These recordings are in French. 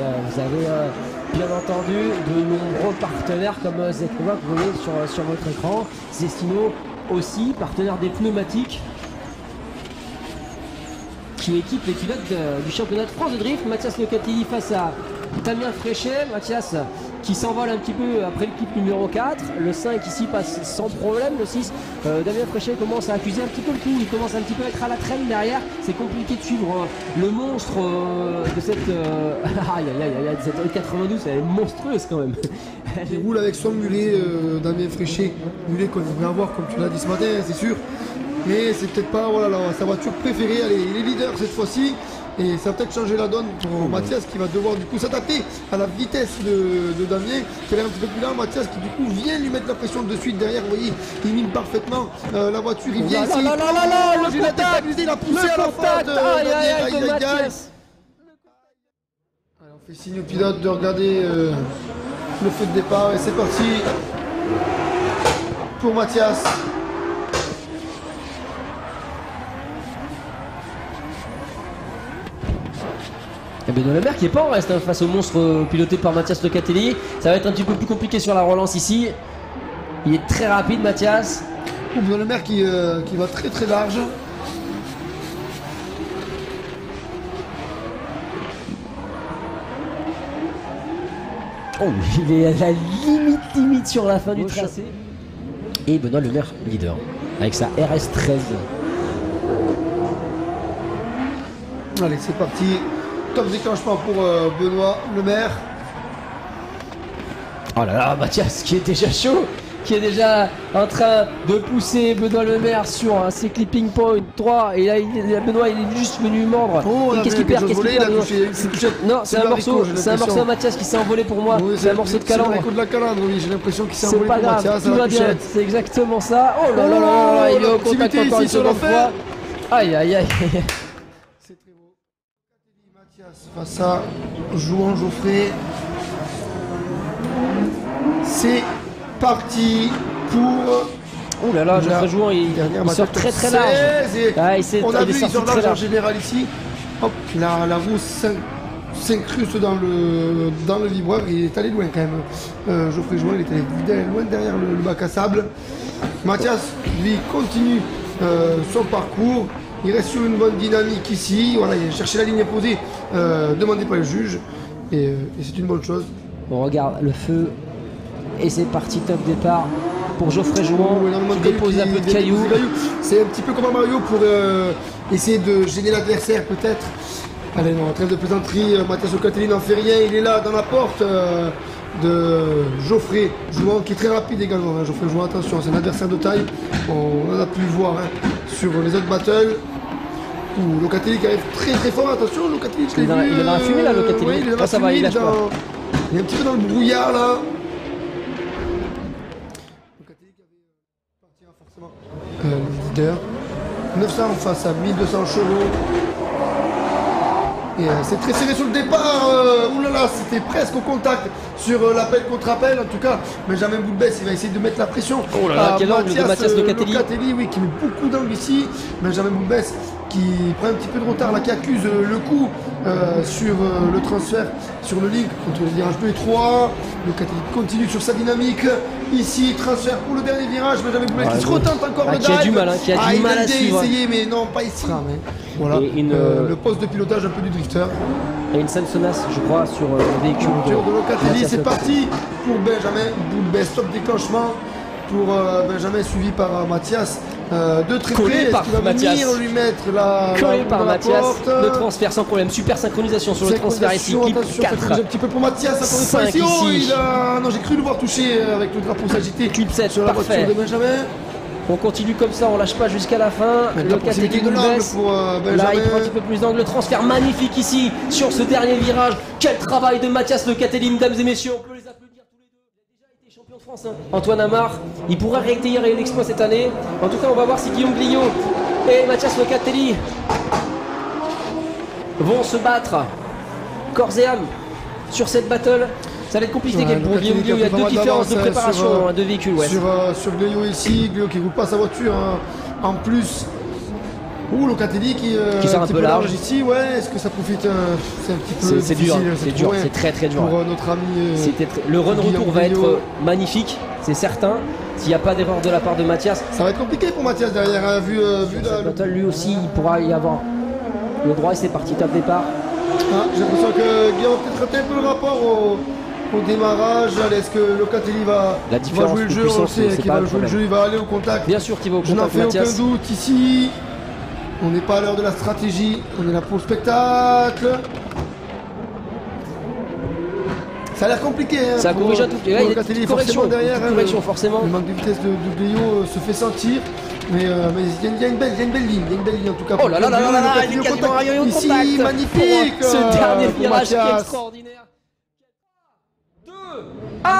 vous avez bien entendu de nombreux partenaires comme Zekova que vous voyez sur votre écran. Zestino aussi, partenaire des pneumatiques, qui équipe les pilotes du championnat de France de drift. Mathias Locatelli face à Damien Fréchet. Mathias qui s'envole un petit peu après le clip numéro 4. Le 5 ici passe sans problème. Le 6, Damien Fréchet commence à accuser un petit peu le coup. Il commence un petit peu à être à la traîne derrière. C'est compliqué de suivre le monstre de cette cette 92. Elle est monstrueuse quand même. Il roule avec son mulet, Damien Fréchet. Mulet qu'on aimerait avoir, comme tu l'as dit ce matin, c'est sûr. Mais c'est peut-être pas sa voiture préférée. Allez, il est leader cette fois-ci. Et ça va peut-être changer la donne pour Mathias qui va devoir du coup s'adapter à la vitesse de Damien, qui est un petit peu plus là. Mathias qui du coup vient lui mettre la pression de suite derrière. Vous voyez, il mime parfaitement la voiture. Il vient ici. Il a poussé à la faute. Aïe, Mathias. On fait signe au pilote de regarder le feu de départ. Et c'est parti pour Mathias. Et Benoît Lemert qui est pas en reste face au monstre piloté par Mathias Locatelli. Ça va être un petit peu plus compliqué sur la relance ici. Il est très rapide Mathias. Benoît Lemert qui va très très large. Oh, il est à la limite sur la fin du tracé. Et Benoît Lemert leader avec sa RS13. Allez, c'est parti. Top déclenchement pour Benoît Lemert. Oh là là, Mathias qui est déjà chaud, qui est déjà en train de pousser Benoît Lemert sur ses clipping point 3. Et là, Benoît il est juste venu mordre. Oh, qu'est-ce qu'il perd? Non, c'est un morceau à Mathias qui s'est envolé pour moi. Oui, c'est un morceau de calandre. C'est de la calandre, oui, j'ai l'impression qu'il s'est envolé pour Mathias. Tout va bien, c'est exactement ça. Oh là là, il est au contact encore une seconde fois. Aïe. C'est très beau. Mathias face à Jouan Geoffrey. C'est parti pour... Oh là là, Geoffrey Jouan, il sort très large. On a vu, il sort large en général ici. Hop, la roue s'incruste dans le vibreur. Il est allé loin quand même. Geoffrey Jouan, il est allé loin derrière le bac à sable. Mathias, lui, continue son parcours. Il reste sur une bonne dynamique ici. Voilà, il a cherché la ligne posée demandée par le juge. Et c'est une bonne chose. On regarde le feu. Et c'est parti, top départ pour Geoffrey Jouan qui dépose un peu de cailloux. C'est un petit peu comme un Mario pour essayer de gêner l'adversaire peut-être. Allez, non, trêve de plaisanterie, Mathias Locatelli n'en fait rien. Il est là dans la porte de Geoffrey Jouan qui est très rapide également. Hein. Geoffrey Jouan, attention, c'est un adversaire de taille. On en a pu le voir sur les autres battles. Locatelli qui arrive très fort, attention, Locatelli, je l'ai vu. Il est dans la fumée là, Locatelli. Ouais, il est dans la fumée, va, il lâche pas. Il est un petit peu dans le brouillard là. Locatelli qui avait forcément le leader. 900 face à 1200 chevaux. Et c'est très serré sur le départ. Oulala, c'était presque au contact sur l'appel contre appel. En tout cas, Benjamin Boulbès, il va essayer de mettre la pression. Oh là là, quel angle de Mathias Locatelli. Locatelli, oui, qui met beaucoup d'angle ici. Benjamin Boulbès qui prend un petit peu de retard, là, qui accuse le coup sur le transfert sur le link contre le virage 2 et 3. Locatelli continue sur sa dynamique. Ici, transfert pour le dernier virage. Benjamin Boulbès qui se retente encore le drive. Qui a du mal, qui a du mal à suivre. Essayé, mais non, pas ici. Voilà, le poste de pilotage un peu du drifter. Et une Samsonas, je crois, sur le véhicule de Locatelli. C'est parti pour Benjamin Boulbès. Top déclenchement pour Benjamin, suivi par Mathias. De très près, est-ce qu'il va venir lui mettre la collé par Mathias, porte. le transfert sans problème, super synchronisation sur le transfert ici, clip 4. Un petit peu pour Mathias, encore une fois ici. Non, j'ai cru le voir toucher avec le drapeau s'agité clip 7, sur la voiture de Benjamin. On continue comme ça, on lâche pas jusqu'à la fin. Locatelli de baisse. Là, il prend un petit peu plus d'angle. Le transfert magnifique ici sur ce dernier virage. Quel travail de Mathias Locatelli, mesdames et messieurs. On peut les applaudir tous les deux. Il a déjà été champion de France. Antoine Amar, il pourrait réitérer l'exploit cette année. En tout cas, on va voir si Guillaume Gliot et Mathias Locatelli vont se battre corps et âme sur cette battle. Ça va être compliqué pour Guillaume Gliot. Il y a deux différences de préparation de véhicules. Sur Gliot ici, Gliot qui ne roule pas sa voiture en plus Ouh, Locatelli qui sort un peu large ici, ouais, est-ce que ça profite c'est un petit peu c'est dur, c'est très très dur. Pour notre ami. Le run retour va être magnifique, c'est certain. S'il n'y a pas d'erreur de la part de Mathias. Ça va être compliqué pour Mathias derrière, hein, vu lui aussi, il pourra y avoir le droit et c'est parti, top départ. Ah, j'ai l'impression que Guillaume a peut-être raté un peu le rapport au démarrage. Est-ce que Locatelli va jouer le jeu? On sait qu'il va jouer le jeu, il va aller au contact. Bien sûr qu'il va au contact. Je n'en fais aucun doute ici. On n'est pas à l'heure de la stratégie, on est là pour le spectacle. Ça a l'air compliqué. Hein, ça corrige à tout. Il y a une petite correction derrière. Forcément. Le manque de vitesse de Glio se fait sentir. Mais il y a une belle ligne. Il y a une belle ligne en tout cas. Oh là là là là là, il est quasiment arrivé au contact. Ici, magnifique. Ce dernier virage qui est extraordinaire. 2, 1,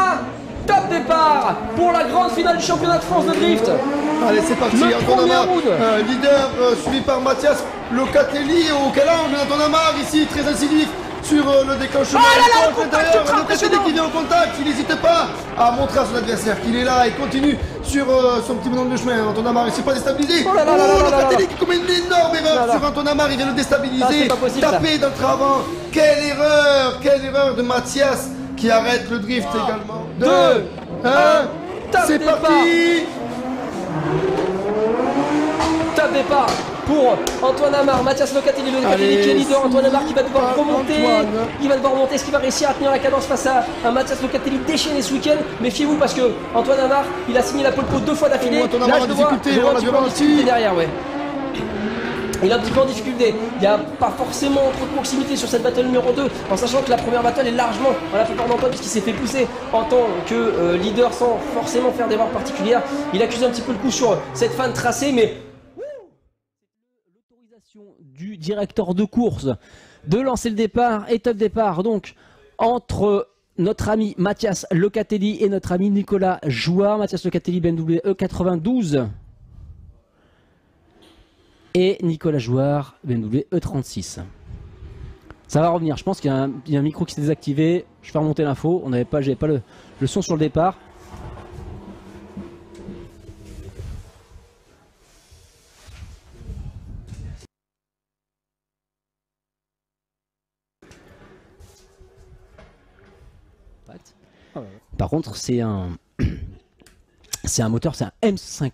top départ pour la grande finale du championnat de France de drift. Allez, c'est parti. Premier round. Leader suivi par Mathias Locatelli. Quel angle Antoine Amar ici, très incisif sur le déclenchement. Locatelli qui vient au contact, il n'hésite pas à montrer à son adversaire qu'il est là et continue sur son petit bonhomme de chemin. Antoine Amar, il ne s'est pas déstabilisé. Locatelli qui commet une énorme erreur sur Antoine Amar, il vient le déstabiliser, taper dans le train avant. Quelle erreur de Mathias qui arrête le drift également. 2, 1, c'est parti. Top départ pour Antoine Amar, Mathias Locatelli, qui est leader. Antoine Amar qui va devoir remonter. Il va devoir remonter. Est-ce qu'il va réussir à tenir la cadence face à un Mathias Locatelli déchaîné ce week-end? Méfiez-vous parce que Antoine Amar, il a signé la pole position 2 fois d'affilée. Là, je vois un petit peu en difficulté derrière, ouais. Il est un petit peu en difficulté. Il n'y a pas forcément trop de proximité sur cette battle numéro 2, en sachant que la première battle est largement en la faveur d'Antoine puisqu'il s'est fait pousser en tant que leader sans forcément faire d'erreur particulière. Il accuse un petit peu le coup sur cette fin de tracé, mais l'autorisation du directeur de course de lancer le départ et top départ donc entre notre ami Mathias Locatelli et notre ami Nicolas Jouard. Mathias Locatelli BMW E92 et Nicolas Jouard BMW E36. Ça va revenir, je pense qu'il y a un micro qui s'est désactivé. Je fais remonter l'info, j'avais pas le son sur le départ. Par contre, c'est un moteur, c'est un M50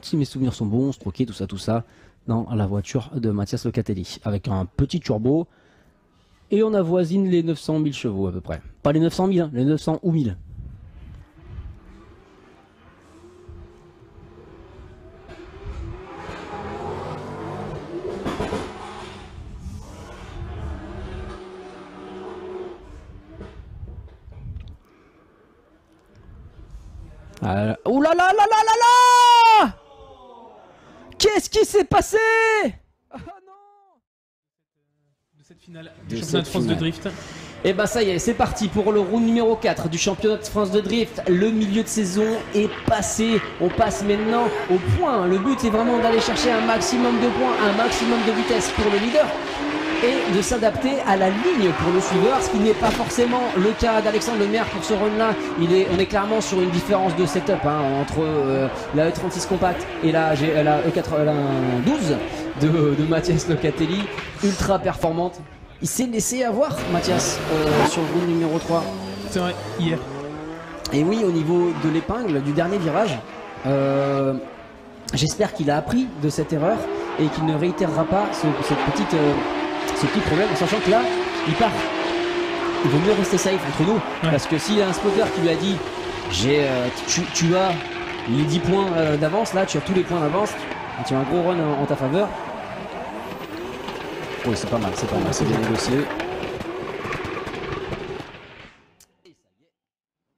si mes souvenirs sont bons, stroqué, tout ça, dans la voiture de Mathias Locatelli, avec un petit turbo, et on avoisine les 900 000 chevaux à peu près. Pas les 900 000, hein, les 900 ou 1000. Ouh là là là là là là! Qu'est-ce qui s'est passé? Oh non! De cette finale du championnat de France de drift. Et bah ça y est, c'est parti pour le round numéro 4 du championnat de France de drift. Le milieu de saison est passé. On passe maintenant au point. Le but est vraiment d'aller chercher un maximum de points, un maximum de vitesse pour le leader et de s'adapter à la ligne pour le suiveur, ce qui n'est pas forcément le cas d'Alexandre Lemaire pour ce run-là. On est clairement sur une différence de setup entre la E36 Compact et la E92 de Mathias Locatelli, ultra performante. Il s'est laissé avoir, Mathias, sur le round numéro 3. C'est vrai, hier. Et oui, au niveau de l'épingle du dernier virage, j'espère qu'il a appris de cette erreur et qu'il ne réitérera pas ce petit problème, en sachant que là, il part. Il vaut mieux rester safe entre nous, parce que s'il y a un spotter qui lui a dit tu as les 10 points d'avance, là tu as tous les points d'avance, tu as un gros run en ta faveur. Oui, c'est pas mal, c'est bien négocié.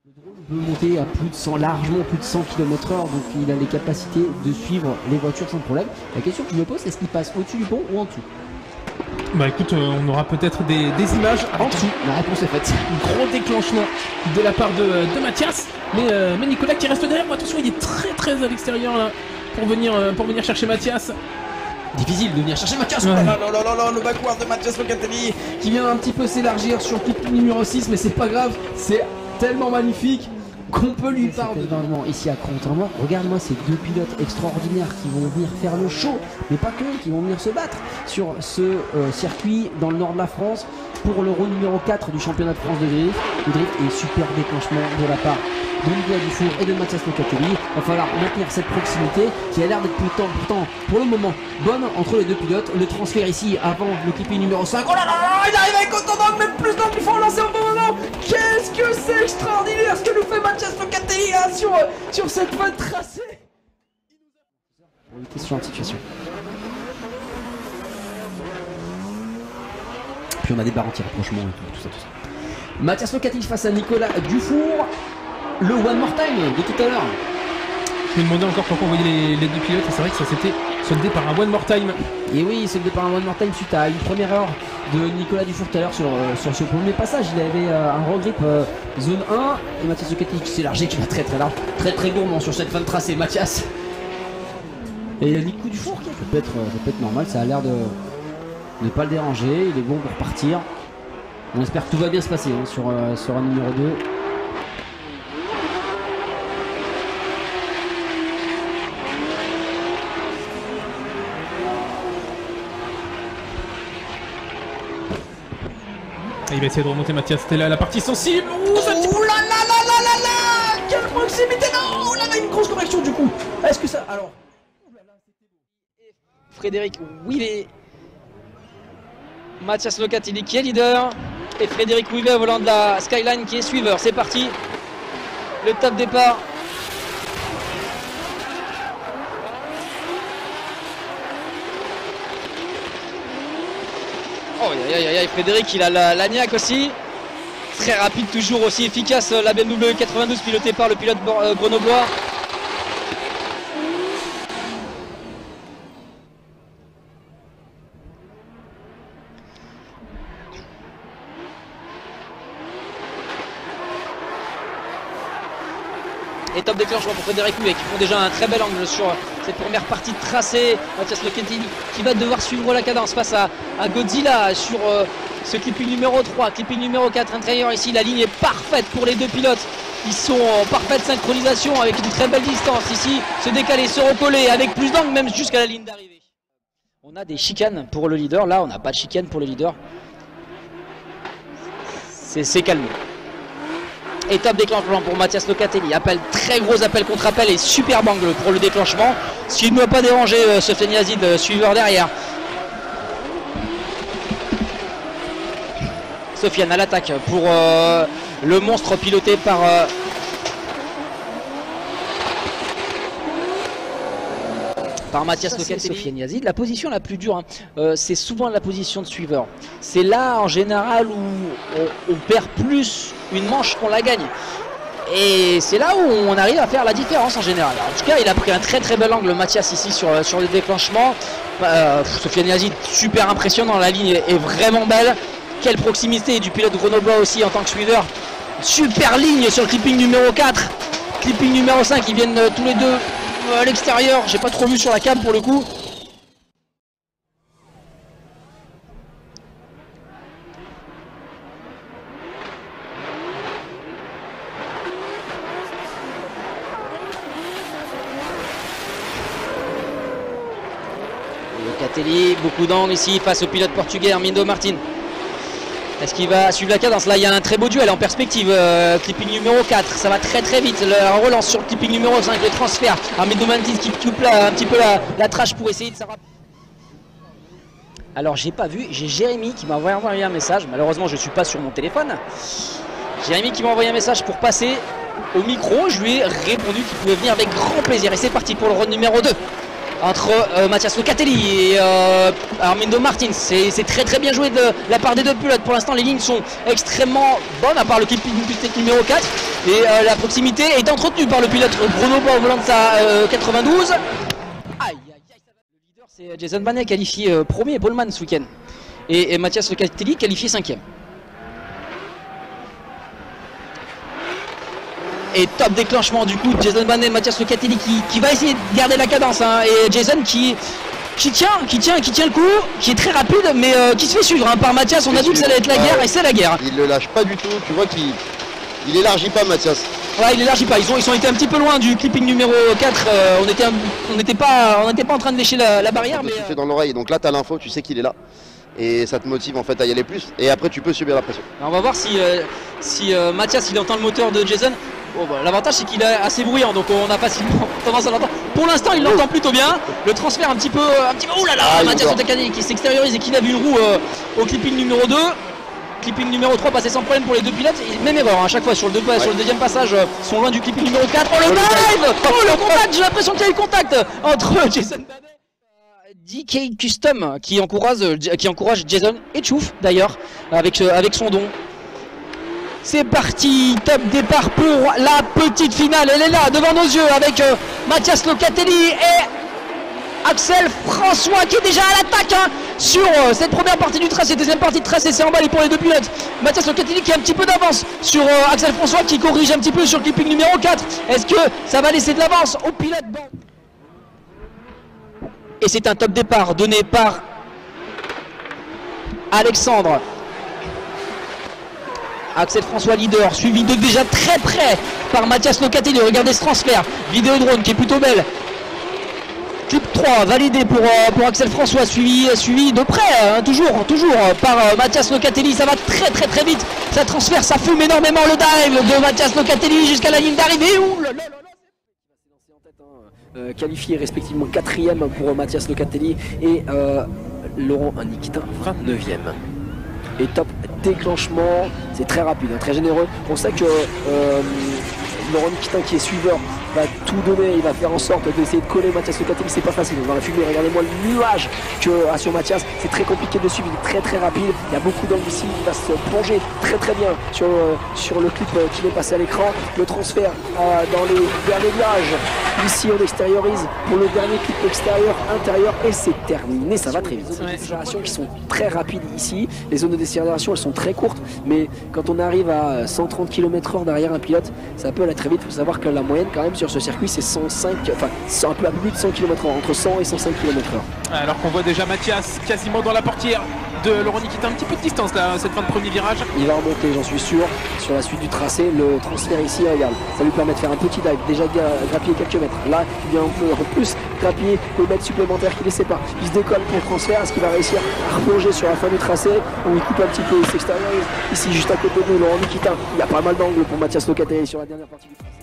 Le drone peut monter à largement plus de 100 km/h, donc il a les capacités de suivre les voitures sans problème. La question que je me pose, est-ce qu'il passe au-dessus du pont ou en dessous? Bah écoute, on aura peut-être des images en dessous. La réponse est faite. Un gros déclenchement de la part de Mathias, mais Nicolas qui reste derrière. Attention, il est très à l'extérieur là pour venir chercher Mathias. Difficile de venir chercher Mathias. Le backward de Mathias Locatelli qui vient un petit peu s'élargir sur le numéro 6, mais c'est pas grave, c'est tellement magnifique. qu'on peut lui pardonner. Ici à Contamont, regarde-moi ces deux pilotes extraordinaires qui vont venir faire le show, mais pas que, qui vont venir se battre sur ce circuit dans le nord de la France pour l'Euro numéro 4 du championnat de France de drift. Le drift est super déclenchement de la part de Nicolas Dufour et de Mathias Locatelli. Il va falloir maintenir cette proximité qui a l'air d'être pourtant pour le moment bonne entre les deux pilotes. Le transfert ici avant le clipping numéro 5. Oh là là, il arrive avec autant d'angle, même plus d'angle, il faut relancer au bon moment. Qu'est-ce que c'est extraordinaire ce que nous fait Mathias Locatelli là, sur cette fin de tracé. Pour lutter sur la situation. Puis on a des barres anti-rapprochement et tout ça. Mathias Locatelli face à Nicolas Dufour. Le one more time de tout à l'heure. Je me demandais encore pourquoi on voyait les deux pilotes et c'est vrai que ça s'était soldé par un one more time. Et oui, soldé par un one more time suite à une première erreur de Nicolas Dufour tout à l'heure sur ce premier passage. Il avait un regrip zone 1 et Mathias Locatelli qui s'est largé, qui va très large, très gourmand sur cette fin de tracé. Mathias. Et Nico Dufour qui peut être normal, ça a l'air de ne pas le déranger, il est bon pour partir. On espère que tout va bien se passer hein, sur un numéro 2. Il va essayer de remonter Mathias, c'était là la partie sensible. Ouh là quelle proximité. Non, oh là là, une grosse correction du coup. Est-ce que ça... Alors... Frédéric Ouivet, Mathias Locatelli qui est leader et Frédéric Ouivet au volant de la Skyline qui est suiveur. C'est parti, le top départ. Oh aïe, Frédéric il a la niaque aussi. Très rapide, toujours aussi efficace la BMW 92 pilotée par le pilote grenoblois. Et top déclenchement pour Frédéric Ouivet qui font déjà un très bel angle sur cette première partie de tracé. Mathias Locatelli qui va devoir suivre la cadence face à Godzilla sur ce clipping numéro 3, clipping numéro 4 intérieur ici. La ligne est parfaite pour les deux pilotes. Ils sont en parfaite synchronisation avec une très belle distance ici. Se décaler, se recoller avec plus d'angle même jusqu'à la ligne d'arrivée. On a des chicanes pour le leader. Là on n'a pas de chicane pour le leader. C'est calme. Et top déclenchement pour Mathias Locatelli. Très gros appel contre appel et superbe angle pour le déclenchement. Ce qui ne doit pas déranger Sofiane Yazid, suiveur derrière. Sofiane à l'attaque pour le monstre piloté par Mathias Locatelli. Sofiane Yazid, la position la plus dure, hein, c'est souvent la position de suiveur. C'est là en général où on perd plus une manche qu'on la gagne. Et c'est là où on arrive à faire la différence en général. En tout cas, il a pris un très bel angle Mathias ici sur le déclenchement. Sofiane Yazid, super impressionnant, la ligne est vraiment belle. Quelle proximité du pilote grenoblois aussi en tant que suiveur. Super ligne sur le clipping numéro 4. Clipping numéro 5, ils viennent tous les deux à l'extérieur. J'ai pas trop vu sur la cam pour le coup. Locatelli, beaucoup d'angles ici face au pilote portugais Armindo Martin. Est-ce qu'il va suivre la cadence? Là il y a un très beau duel en perspective. Clipping numéro 4, ça va très vite. La relance sur le clipping numéro 5, le transfert. Armindo Martin qui coupe là un petit peu la trash pour essayer de s'arranger. Alors j'ai pas vu, j'ai Jérémy qui m'a envoyé un message. Malheureusement je suis pas sur mon téléphone. Jérémy qui m'a envoyé un message pour passer au micro. Je lui ai répondu qu'il pouvait venir avec grand plaisir. Et c'est parti pour le round numéro 2. Entre Mathias Locatelli et Armindo Martin. C'est très bien joué de la part des deux pilotes. Pour l'instant les lignes sont extrêmement bonnes à part le clipping numéro 4. Et la proximité est entretenue par le pilote grenoblois au volant de sa 92. Aïe. Le leader c'est Jason Banet qualifié premier poleman ce week-end. Et Mathias Locatelli qualifié 5e. Et top déclenchement du coup de Jason Banet, Mathias Locatelli qui va essayer de garder la cadence hein, et Jason qui tient le coup, qui est très rapide mais qui se fait suivre hein, par Mathias. On a dit que ça allait être la guerre et c'est la guerre. Il le lâche pas du tout, tu vois qu'il élargit pas Mathias. Ouais, il élargit pas. Ils ont été un petit peu loin du clipping numéro 4. On n'était pas en train de lécher la barrière. Ça te Mais souffler dans l'oreille. Donc là, tu as l'info, tu sais qu'il est là. Et ça te motive en fait à y aller plus. Et après, tu peux subir la pression. on va voir si Mathias il entend le moteur de Jason. Bon, bah, l'avantage c'est qu'il est assez bruyant, donc on a facilement tendance à l'entendre. Pour l'instant, il l'entend plutôt bien. Le transfert un petit peu. Oh là là, Mathias Otakani qui s'extériorise et qui lève une roue au clipping numéro 2. Clipping numéro 3 passé sans problème pour les deux pilotes. Et même erreur à chaque fois sur le deuxième passage, sont loin du clipping numéro 4. Oh le dive. Oh le contact. J'ai l'impression qu'il y a eu contact entre Jason Badet, DK Custom qui encourage Jason et Chouf d'ailleurs avec son don. C'est parti, top départ pour la petite finale. Elle est là devant nos yeux avec Mathias Locatelli et Axel François qui est déjà à l'attaque sur cette première partie du tracé. Deuxième partie de tracé, c'est emballé pour les deux pilotes. Mathias Locatelli qui a un petit peu d'avance sur Axel François qui corrige un petit peu sur le clipping numéro 4. Est-ce que ça va laisser de l'avance au pilote? Et c'est un top départ donné par Alexandre. Axel François leader, suivi de déjà très près par Mathias Locatelli. Regardez ce transfert, vidéo drone qui est plutôt belle. Clip 3 validé pour Axel François, suivi de près, toujours par Mathias Locatelli. Ça va très vite, ça transfère, ça fume énormément le dive de Mathias Locatelli jusqu'à la ligne d'arrivée. Qualifié respectivement 4e pour Mathias Locatelli et Laurent Nikitin 29e. Et top déclenchement, c'est très rapide, très généreux. On sait que Laurent Nikitin qui est suiveur va tout donner, il va faire en sorte d'essayer de coller Mathias Locatelli, c'est pas facile. Dans la fumée, regardez-moi le nuage que sur Mathias, c'est très compliqué de suivre, il est très rapide, il y a beaucoup d'angles ici, il va se plonger très bien sur le clip qui est passé à l'écran. Le transfert dans les derniers virages, ici on extériorise pour le dernier clip extérieur, intérieur et c'est terminé, ça va très vite. Les zones d'accélération qui sont très rapides ici, les zones de décélération elles sont très courtes, mais quand on arrive à 130 km/h derrière un pilote, ça peut aller très vite. Il faut savoir que la moyenne quand même sur ce circuit c'est 105, enfin c'est un peu plus de 100 km/h, entre 100 et 105 km/h. Alors qu'on voit déjà Mathias quasiment dans la portière de Laurent Nikitin, un petit peu de distance là, cette fin de premier virage. Il va remonter, j'en suis sûr, sur la suite du tracé. Le transfert ici, regarde, ça lui permet de faire un petit dive, déjà grappiller quelques mètres. Là, il vient un peu plus grappiller les mètres supplémentaires qui les séparent. Il se décolle pour le transfert, est-ce qu'il va réussir à replonger sur la fin du tracé? On lui coupe un petit peu, il s'extériorise. Ici, juste à côté de nous, Laurent Nikitin, il y a pas mal d'angles pour Mathias Locatelli sur la dernière partie du tracé.